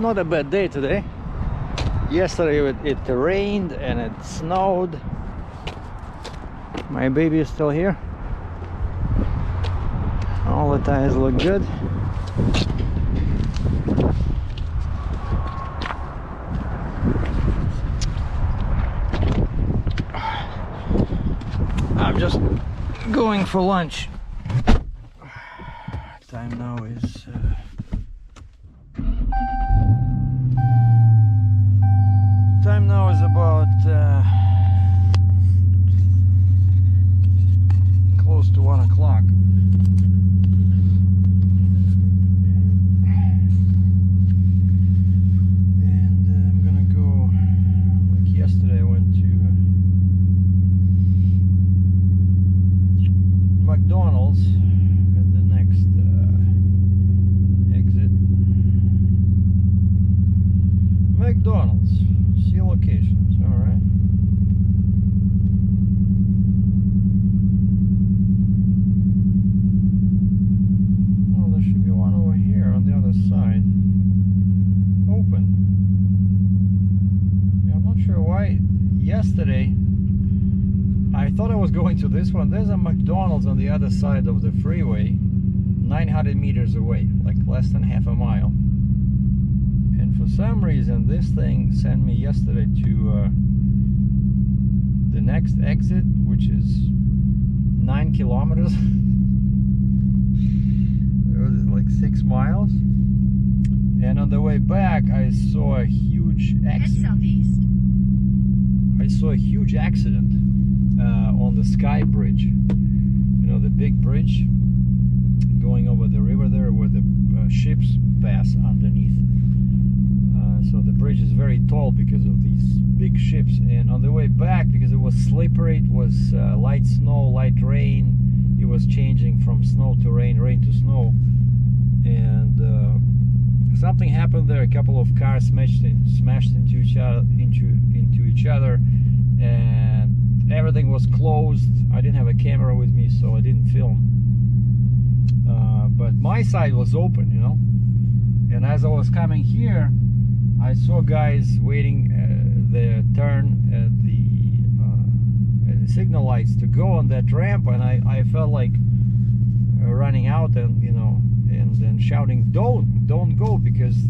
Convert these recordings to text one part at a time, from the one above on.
not a bad day today. Yesterday it rained and it snowed. My baby is still here. All the tires look good. I'm just going for lunch. Time now is about close to 1 o'clock. And I'm gonna go, like yesterday I went to McDonald's at the next exit. McDonald's, see locations, alright. Well, there should be one over here on the other side. Open. Yeah, I'm not sure why yesterday I thought I was going to this one. There's a McDonald's on the other side of the freeway, 900 meters away, like less than half a mile. And for some reason, this thing sent me yesterday to the next exit, which is 9 kilometers. It was like 6 miles. And on the way back, I saw a huge accident. Head southeast. I saw a huge accident on the Sky Bridge. You know, the big bridge going over the river there where the ships pass underneath. So the bridge is very tall because of these big ships. And on the way back, because it was slippery, it was light snow, light rain, it was changing from snow to rain, rain to snow. And something happened there. A couple of cars smashed into each other, and everything was closed. I didn't have a camera with me, so I didn't film. But my side was open, you know. And as I was coming here, I saw guys waiting their turn at the signal lights to go on that ramp, and I felt like running out and, you know, and then shouting, don't go, because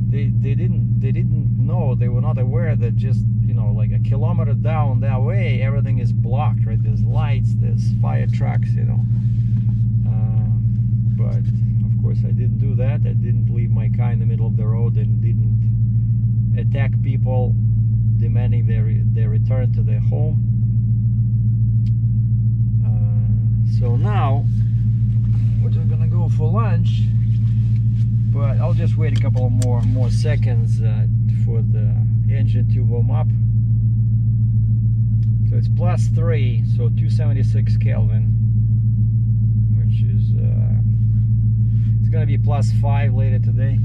they didn't know, they were not aware that just, you know, like a kilometer down that way everything is blocked, right? There's lights, there's fire trucks, you know. But of course I didn't do that. I didn't leave my car in the middle of the road and didn't attack people demanding their return to their home. So now we're just gonna go for lunch, but I'll just wait a couple of more seconds for the engine to warm up. So it's +3, so 276 Kelvin, which is it's gonna be +5 later today.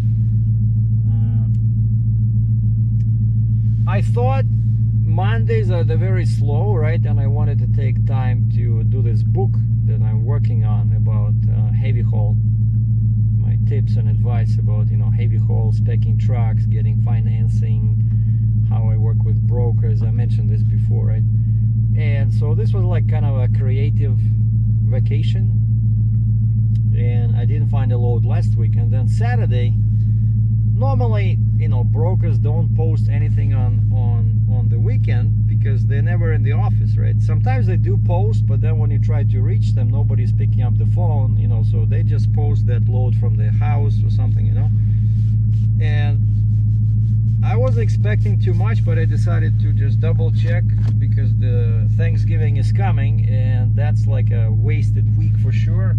I thought Mondays are very slow, right? And I wanted to take time to do this book that I'm working on about heavy haul. My tips and advice about, you know, heavy haul, speccing trucks, getting financing, how I work with brokers. I mentioned this before, right? And so this was like kind of a creative vacation, and I didn't find a load last week. And then Saturday, normally, you know, brokers don't post anything on the weekend because they're never in the office, right? Sometimes they do post, but then when you try to reach them, nobody's picking up the phone, you know, so they just post that load from their house or something, you know. And I wasn't expecting too much, but I decided to just double check because the Thanksgiving is coming, and that's like a wasted week for sure.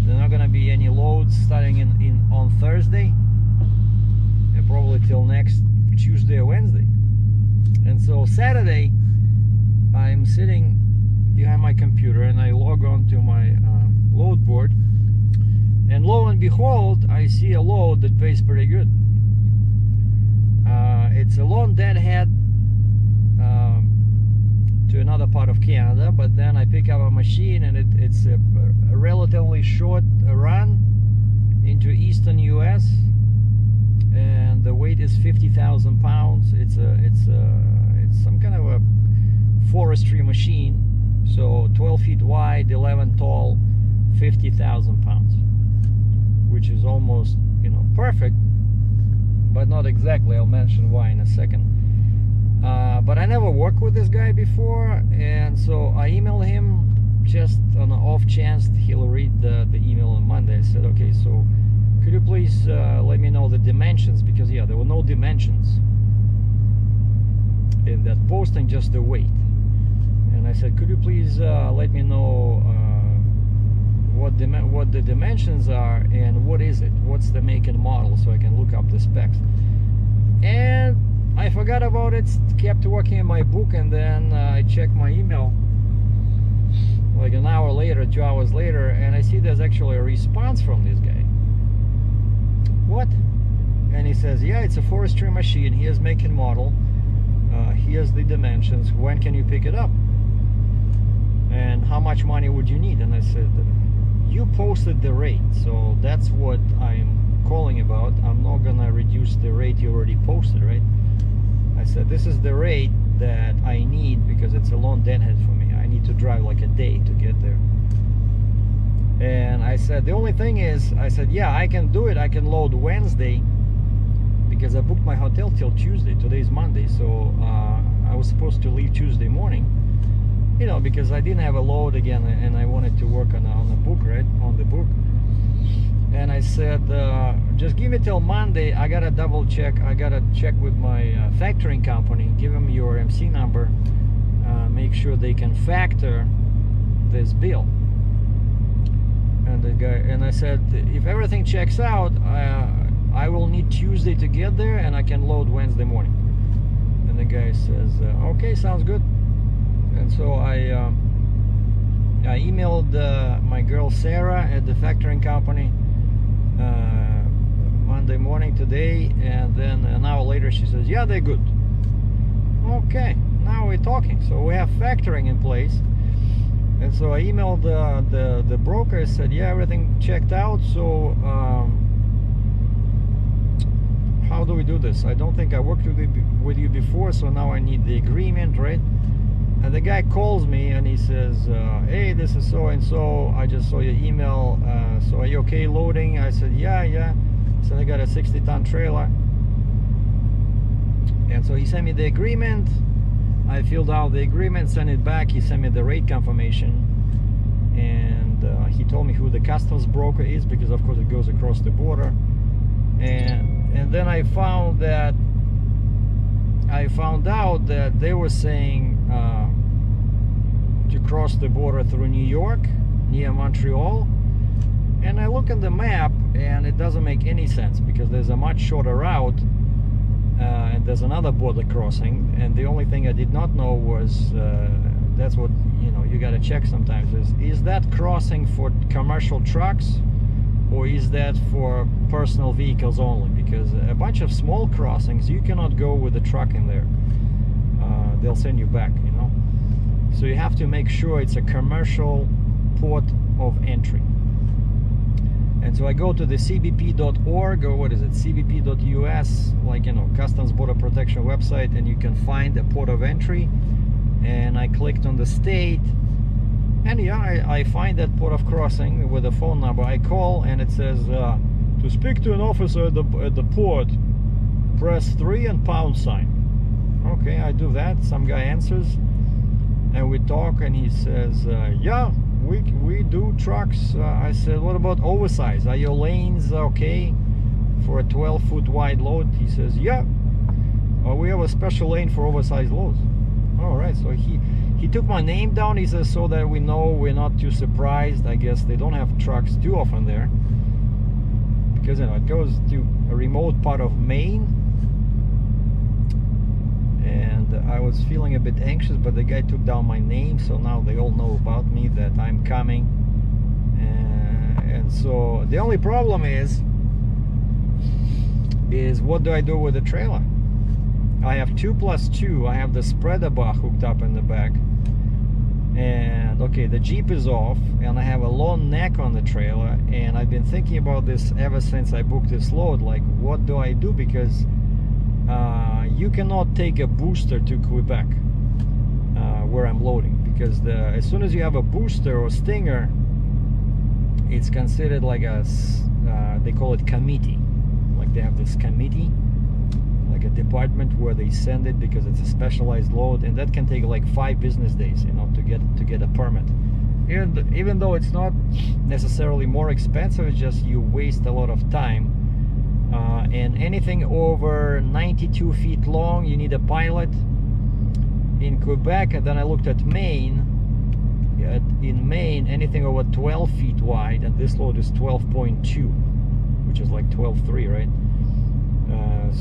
There are not gonna be any loads starting on Thursday, and probably till next Tuesday or Wednesday. And so Saturday, I'm sitting behind my computer and I log on to my load board, and lo and behold, I see a load that pays pretty good. It's a long deadhead to another part of Canada, but then I pick up a machine and it's a relatively short run into eastern US, and 50,000 pounds. It's some kind of a forestry machine. So 12 feet wide, 11 tall, 50,000 pounds, which is almost, you know, perfect, but not exactly. I'll mention why in a second. But I never worked with this guy before, and so I emailed him just on an off chance he'll read the email on Monday. I said, okay, so could you please let me know the dimensions, because yeah, there were no dimensions in that posting, just the weight. And I said, could you please let me know what the dimensions are and what is it, what's the make and model, so I can look up the specs. And I forgot about it, kept working in my book, and then I checked my email like an hour later, 2 hours later, and I see there's actually a response from this guy. What? And he says, yeah, it's a forestry machine, here's make and model, here's the dimensions, when can you pick it up, and how much money would you need? And I said, you posted the rate, so that's what I'm calling about. I'm not gonna reduce the rate you already posted, right? I said, this is the rate that I need because it's a long deadhead for me. I need to drive like a day to get there. And I said, the only thing is, I said, yeah, I can do it. I can load Wednesday because I booked my hotel till Tuesday. Today's Monday, so I was supposed to leave Tuesday morning, you know, because I didn't have a load again, and I wanted to work on the book, right, on the book. And I said, just give me till Monday. I gotta double check. I gotta check with my factoring company, give them your MC number, make sure they can factor this bill. And the guy, and I said, if everything checks out, I will need Tuesday to get there, and I can load Wednesday morning. And the guy says, okay, sounds good. And so I emailed my girl Sarah at the factoring company Monday morning today, and then an hour later she says, yeah, they're good. Okay, now we're talking. So we have factoring in place. And so I emailed the broker, said, yeah, everything checked out, so how do we do this? I don't think I worked with you before, so now I need the agreement, right? And the guy calls me and he says, hey, this is so and so, I just saw your email, so are you okay loading? I said, yeah. So I got a 60-ton trailer. And so he sent me the agreement. I filled out the agreement, sent it back. He sent me the rate confirmation, and he told me who the customs broker is, because of course it goes across the border. And then I found out that they were saying to cross the border through New York, near Montreal. And I look at the map, and it doesn't make any sense, because there's a much shorter route, and there's another border crossing. And the only thing I did not know was, that's what, you know, you got to check sometimes, is that crossing for commercial trucks, or is that for personal vehicles only? Because a bunch of small crossings, you cannot go with a truck in there. They'll send you back, you know. So you have to make sure it's a commercial port of entry. And so I go to the cbp.org, or what is it, cbp.us, like, you know, Customs Border Protection website, and you can find a port of entry. And I clicked on the state, and yeah, I find that port of crossing with a phone number. I call, and it says, to speak to an officer at the port, press 3 and #. Okay, I do that. Some guy answers, and we talk, and he says, yeah, we do trucks. I said, what about oversized? Are your lanes okay for a 12-foot wide load? He says, yeah, we have a special lane for oversized loads. All right, so he took my name down. He says, so that we know we're not too surprised. I guess they don't have trucks too often there, because, you know, it goes to a remote part of Maine. And I was feeling a bit anxious, but the guy took down my name, so now they all know about me, that I'm coming. And so the only problem is what do I do with the trailer? I have 2+2. I have the spreader bar hooked up in the back, and okay, the Jeep is off, and I have a long neck on the trailer. And I've been thinking about this ever since I booked this load, like, what do I do? Because you cannot take a booster to Quebec where I'm loading, because as soon as you have a booster or stinger, it's considered like a they call it committee. Like they have this committee, like a department where they send it because it's a specialized load, and that can take like 5 business days, you know, to get a permit. Even though it's not necessarily more expensive, it's just you waste a lot of time. And anything over 92 feet long, you need a pilot in Quebec. And then I looked at Maine. In Maine, anything over 12 feet wide, and this load is 12.2, which is like 12.3, right?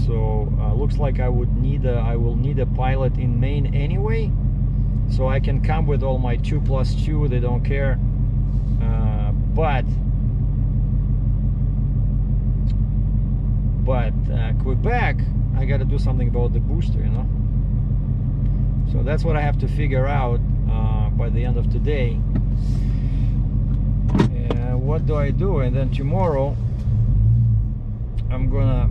So looks like I will need a pilot in Maine anyway, so I can come with all my 2+2. They don't care. But Quebec, I got to do something about the booster, you know. So that's what I have to figure out by the end of today. What do I do? And then tomorrow I'm gonna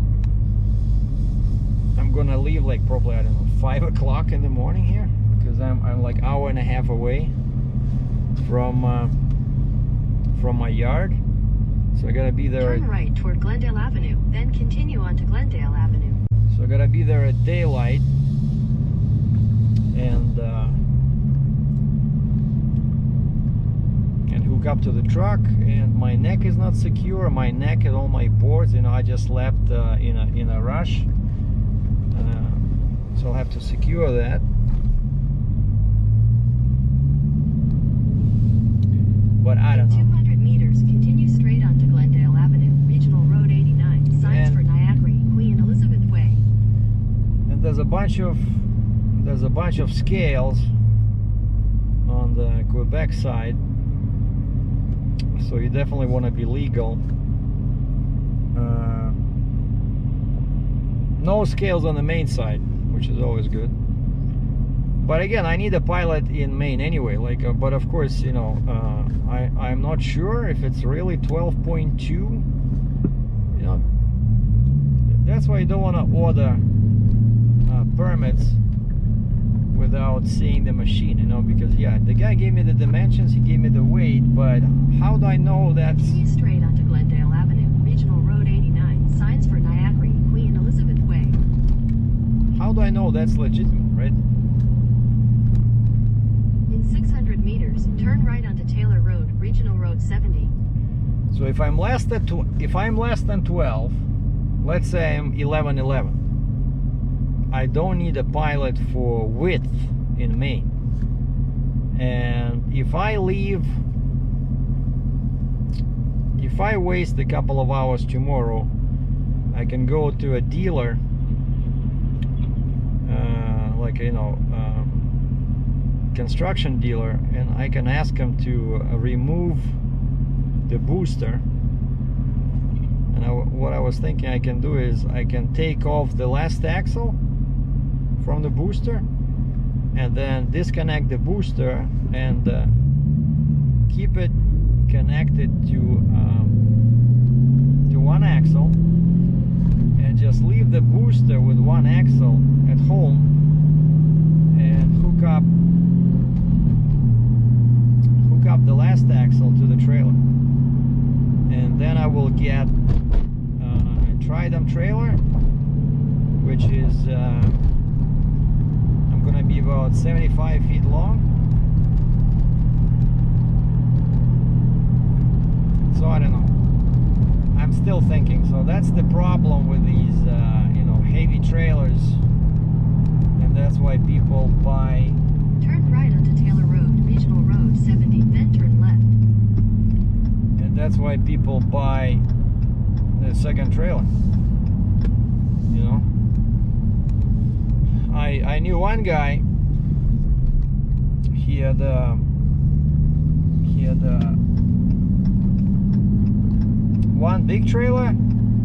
leave like probably, I don't know, 5 o'clock in the morning here, because I'm like hour and a half away from my yard. So I gotta be there. Turn right toward Glendale Avenue, then continue on to Glendale Avenue. So I gotta be there at daylight, and hook up to the truck. And my neck is not secure. My neck and all my boards, you know, I just left in a rush. So I'll have to secure that. But I don't know. 200 meters, continue straight onto Glendale Avenue, Regional Road 89, signs for Niagara, Queen Elizabeth Way. And there's a bunch of scales on the Quebec side, so you definitely want to be legal. No scales on the Maine side, which is always good. But again, I need a pilot in Maine anyway. Like, but of course, you know, I'm not sure if it's really 12.2. You know, that's why you don't want to order permits without seeing the machine. You know, because yeah, the guy gave me the dimensions, he gave me the weight, but how do I know that's? Continue straight onto Glendale Avenue, Regional Road 89, signs for Niagara, Queen Elizabeth Way. How do I know that's legitimate, right? In 600 meters, turn right onto Taylor Road, Regional Road 70. So if I'm less than 12, let's say I'm 11.11, I don't need a pilot for width in Maine. And if I waste a couple of hours tomorrow, I can go to a dealer, like, you know, construction dealer, and I can ask him to remove the booster. And what I was thinking I can do is I can take off the last axle from the booster and then disconnect the booster and keep it connected to one axle, and just leave the booster with one axle at home and hook up the last axle to the trailer. And then I will get a Trident trailer, which is I'm gonna be about 75 feet long. So I don't know, I'm still thinking. So that's the problem with these you know, heavy trailers, and that's why people buy. Turn right onto Taylor Road, Regional Road 70, then turn left. And that's why people buy the second trailer, you know. I knew one guy, he had one big trailer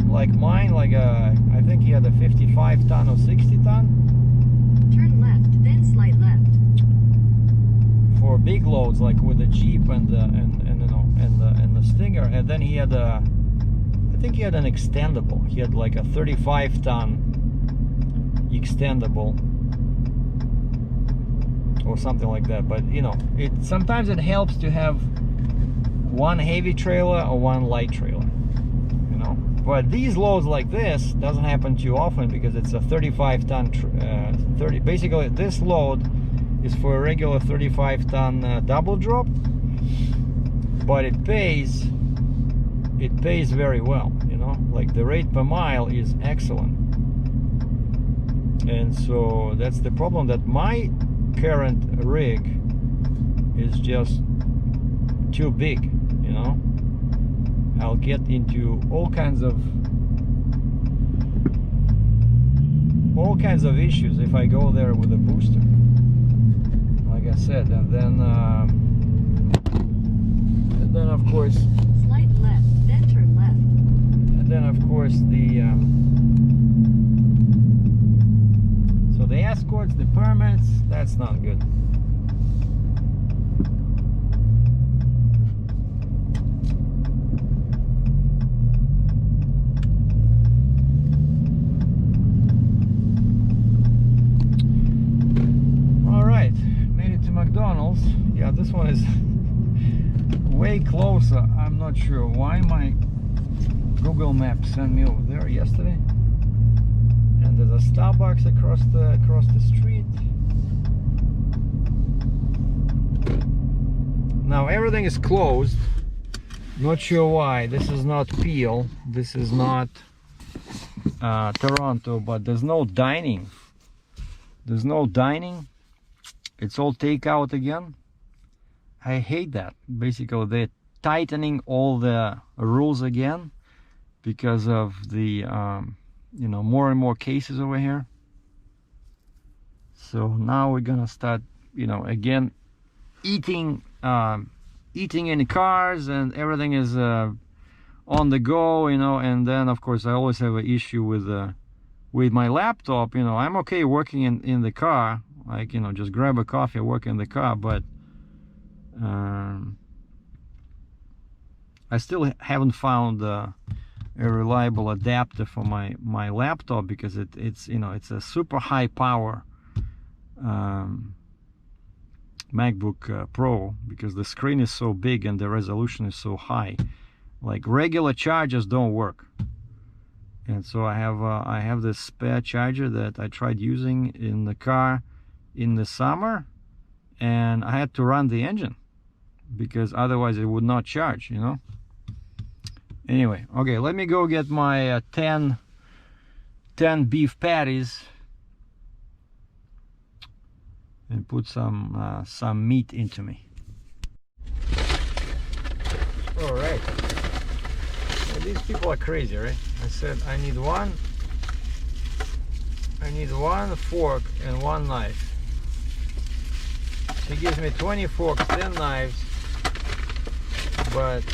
like mine, like I think he had a 55 ton or 60 ton. Turn left, then slide left. For big loads, like with the Jeep and the Stinger. And then he had I think he had an extendable. He had like a 35 ton extendable or something like that. But you know, sometimes it helps to have one heavy trailer or one light trailer, you know. But these loads like this doesn't happen too often because it's a 35 ton basically this load is for a regular 35 ton double drop, but it pays very well, you know. Like the rate per mile is excellent. And so that's the problem, that my current rig is just too big, you know. I'll get into all kinds of issues if I go there with a booster, like I said. And then of course Slight left, then turn left. and then of course so the escorts, the permits, that's not good. McDonald's. Yeah, this one is way closer. I'm not sure why my Google Maps sent me over there yesterday. And there's a Starbucks across the street. Now everything is closed. Not sure why. This is not Peel. This is not Toronto, but there's no dining. There's no dining. It's all takeout again. I hate that. Basically, they're tightening all the rules again because of the, you know, more and more cases over here. So now we're gonna start, you know, again, eating in the cars, and everything is on the go, you know. And then of course I always have an issue with my laptop. You know, I'm okay working in the car, like, you know, just grab a coffee, work in the car, but I still haven't found a reliable adapter for my laptop, because it's you know, it's a super high power MacBook Pro, because the screen is so big and the resolution is so high. Like regular chargers don't work. And so I have this spare charger that I tried using in the car in the summer, and I had to run the engine because otherwise it would not charge, you know. Anyway, okay, let me go get my 10 beef patties and put some meat into me. All right. Well, these people are crazy, right? I said I need one fork and one knife. She gives me 20 forks, 10 knives, but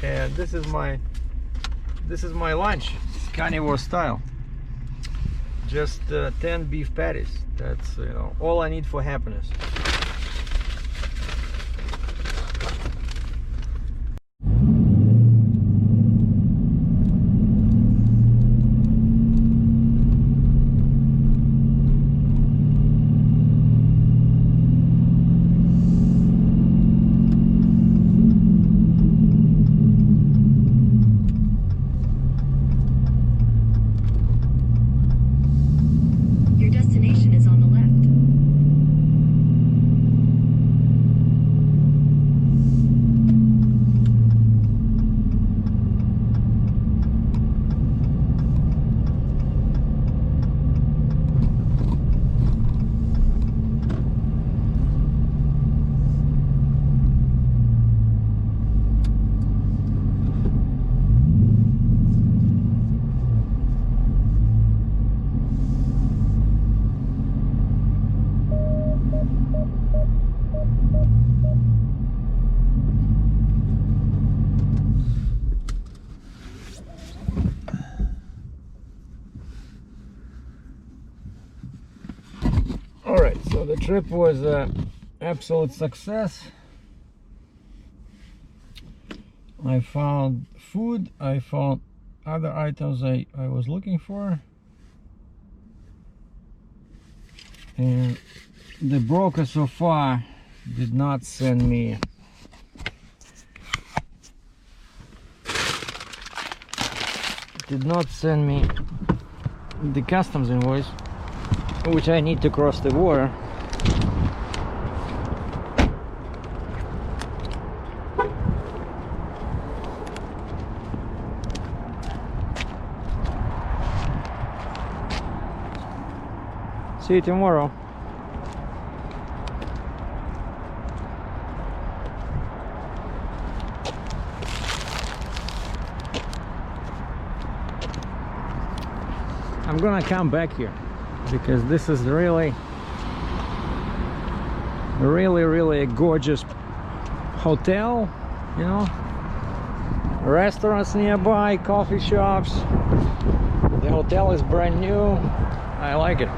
and this is my lunch, carnivore style. Just 10 beef patties. That's, you know, all I need for happiness. Alright, so the trip was an absolute success. I found food, I found other items I was looking for, and the broker so far did not send me the customs invoice, which I need to cross the border. See you tomorrow. I'm gonna come back here because this is really a gorgeous hotel, you know, restaurants nearby, coffee shops. The hotel is brand new. I like it.